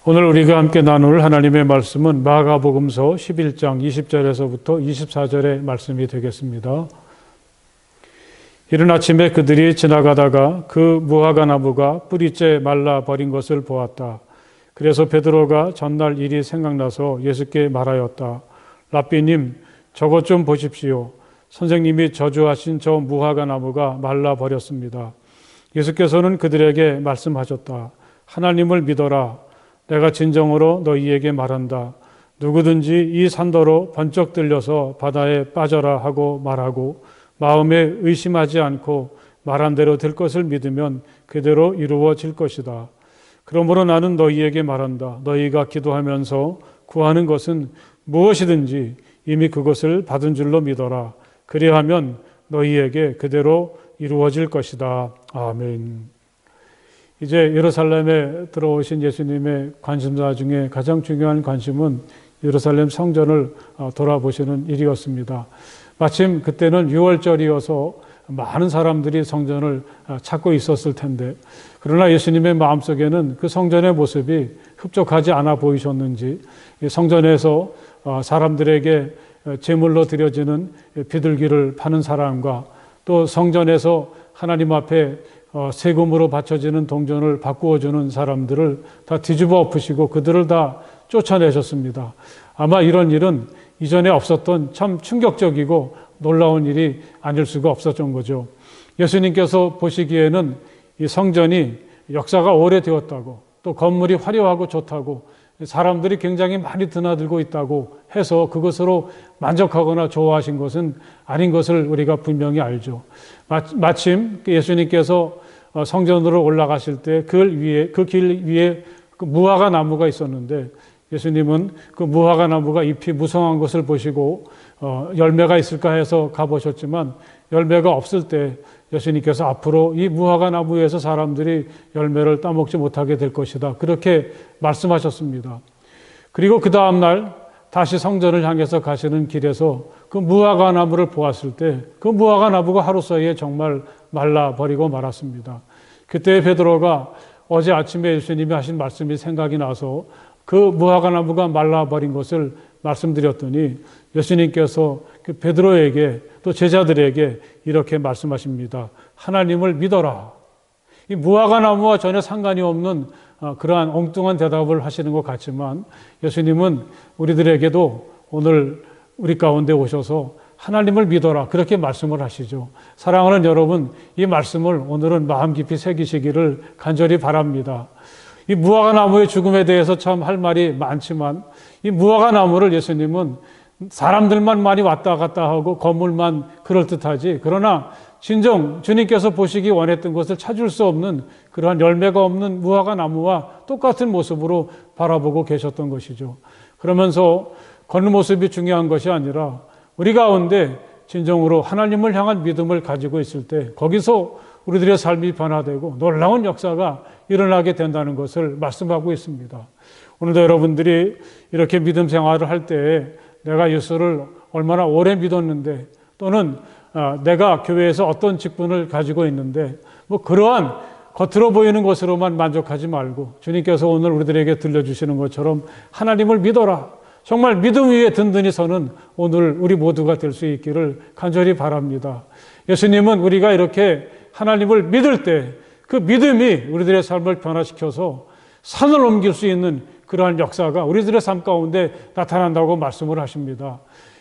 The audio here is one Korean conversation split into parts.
오늘 우리가 함께 나눌 하나님의 말씀은 마가복음서 11장 20절에서부터 24절의 말씀이 되겠습니다. 이른 아침에 그들이 지나가다가 그 무화과 나무가 뿌리째 말라 버린 것을 보았다. 그래서 베드로가 전날 일이 생각나서 예수께 말하였다. 랍비님, 저것 좀 보십시오. 선생님이 저주하신 저 무화과 나무가 말라 버렸습니다. 예수께서는 그들에게 말씀하셨다. 하나님을 믿어라. 내가 진정으로 너희에게 말한다. 누구든지 이 산더로 번쩍 들려서 바다에 빠져라 하고 말하고 마음에 의심하지 않고 말한 대로 될 것을 믿으면 그대로 이루어질 것이다. 그러므로 나는 너희에게 말한다. 너희가 기도하면서 구하는 것은 무엇이든지 이미 그것을 받은 줄로 믿어라. 그리하면 너희에게 그대로 이루어질 것이다. 아멘. 이제 예루살렘에 들어오신 예수님의 관심사 중에 가장 중요한 관심은 예루살렘 성전을 돌아보시는 일이었습니다. 마침 그때는 6월절이어서 많은 사람들이 성전을 찾고 있었을 텐데, 그러나 예수님의 마음속에는 그 성전의 모습이 흡족하지 않아 보이셨는지 성전에서 사람들에게 제물로 드려지는 비둘기를 파는 사람과 또 성전에서 하나님 앞에 세금으로 바쳐지는 동전을 바꾸어 주는 사람들을 다 뒤집어 엎으시고 그들을 다 쫓아내셨습니다. 아마 이런 일은 이전에 없었던 참 충격적이고 놀라운 일이 아닐 수가 없었던 거죠. 예수님께서 보시기에는 이 성전이 역사가 오래되었다고, 또 건물이 화려하고 좋다고, 사람들이 굉장히 많이 드나들고 있다고 해서 그것으로 만족하거나 좋아하신 것은 아닌 것을 우리가 분명히 알죠. 마침 예수님께서 성전으로 올라가실 때 그 길 위에 그 무화과 나무가 있었는데, 예수님은 그 무화과 나무가 잎이 무성한 것을 보시고 열매가 있을까 해서 가보셨지만 열매가 없을 때 예수님께서 앞으로 이 무화과 나무에서 사람들이 열매를 따먹지 못하게 될 것이다, 그렇게 말씀하셨습니다. 그리고 그 다음날 다시 성전을 향해서 가시는 길에서 그 무화과 나무를 보았을 때 그 무화과 나무가 하루 사이에 정말 말라버리고 말았습니다. 그때 베드로가 어제 아침에 예수님이 하신 말씀이 생각이 나서 그 무화과 나무가 말라버린 것을 말씀드렸더니 예수님께서 그 베드로에게 또 제자들에게 이렇게 말씀하십니다. 하나님을 믿어라. 이 무화과 나무와 전혀 상관이 없는 그러한 엉뚱한 대답을 하시는 것 같지만 예수님은 우리들에게도 오늘 우리 가운데 오셔서 하나님을 믿어라, 그렇게 말씀을 하시죠. 사랑하는 여러분, 이 말씀을 오늘은 마음 깊이 새기시기를 간절히 바랍니다. 이 무화과 나무의 죽음에 대해서 참 할 말이 많지만 이 무화과 나무를 예수님은 사람들만 많이 왔다 갔다 하고 건물만 그럴듯하지, 그러나 진정 주님께서 보시기 원했던 것을 찾을 수 없는 그러한 열매가 없는 무화과 나무와 똑같은 모습으로 바라보고 계셨던 것이죠. 그러면서 걷는 모습이 중요한 것이 아니라 우리 가운데 진정으로 하나님을 향한 믿음을 가지고 있을 때 거기서 우리들의 삶이 변화되고 놀라운 역사가 일어나게 된다는 것을 말씀하고 있습니다. 오늘도 여러분들이 이렇게 믿음 생활을 할 때 내가 예수를 얼마나 오래 믿었는데, 또는 내가 교회에서 어떤 직분을 가지고 있는데, 그러한 겉으로 보이는 것으로만 만족하지 말고 주님께서 오늘 우리들에게 들려주시는 것처럼 하나님을 믿어라, 정말 믿음 위에 든든히 서는 오늘 우리 모두가 될 수 있기를 간절히 바랍니다. 예수님은 우리가 이렇게 하나님을 믿을 때 그 믿음이 우리들의 삶을 변화시켜서 산을 옮길 수 있는 그러한 역사가 우리들의 삶 가운데 나타난다고 말씀을 하십니다.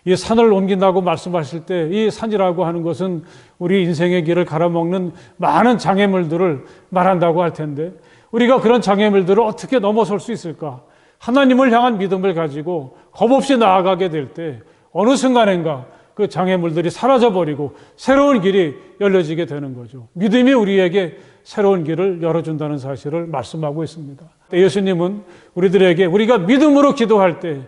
이 산을 옮긴다고 말씀하실 때 이 산이라고 하는 것은 우리 인생의 길을 갈아먹는 많은 장애물들을 말한다고 할 텐데, 우리가 그런 장애물들을 어떻게 넘어설 수 있을까? 하나님을 향한 믿음을 가지고 겁없이 나아가게 될 때 어느 순간인가 그 장애물들이 사라져버리고 새로운 길이 열려지게 되는 거죠. 믿음이 우리에게 새로운 길을 열어준다는 사실을 말씀하고 있습니다. 예수님은 우리들에게 우리가 믿음으로 기도할 때,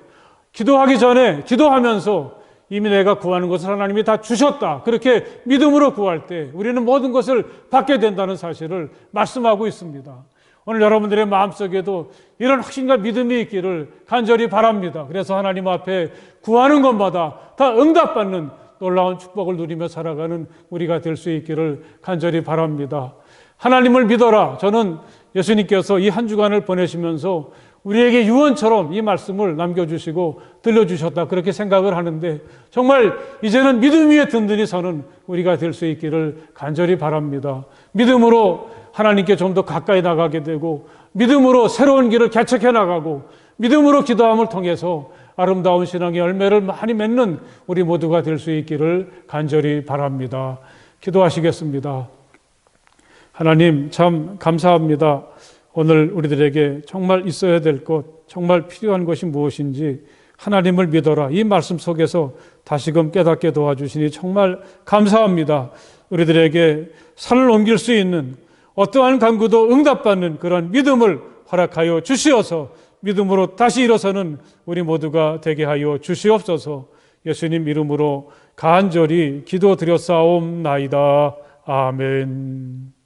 기도하기 전에 기도하면서 이미 내가 구하는 것을 하나님이 다 주셨다, 그렇게 믿음으로 구할 때 우리는 모든 것을 받게 된다는 사실을 말씀하고 있습니다. 오늘 여러분들의 마음속에도 이런 확신과 믿음이 있기를 간절히 바랍니다. 그래서 하나님 앞에 구하는 것마다 다 응답받는 놀라운 축복을 누리며 살아가는 우리가 될 수 있기를 간절히 바랍니다. 하나님을 믿어라. 저는 예수님께서 이 한 주간을 보내시면서 우리에게 유언처럼 이 말씀을 남겨주시고 들려주셨다, 그렇게 생각을 하는데, 정말 이제는 믿음 위에 든든히 서는 우리가 될 수 있기를 간절히 바랍니다. 믿음으로 하나님께 좀 더 가까이 나가게 되고, 믿음으로 새로운 길을 개척해 나가고, 믿음으로 기도함을 통해서 아름다운 신앙의 열매를 많이 맺는 우리 모두가 될 수 있기를 간절히 바랍니다. 기도하시겠습니다. 하나님, 참 감사합니다. 오늘 우리들에게 정말 있어야 될 것, 정말 필요한 것이 무엇인지 하나님을 믿어라, 이 말씀 속에서 다시금 깨닫게 도와주시니 정말 감사합니다. 우리들에게 산을 옮길 수 있는 어떠한 간구도 응답받는 그런 믿음을 허락하여 주시어서 믿음으로 다시 일어서는 우리 모두가 되게 하여 주시옵소서. 예수님 이름으로 간절히 기도드렸사옵나이다. 아멘.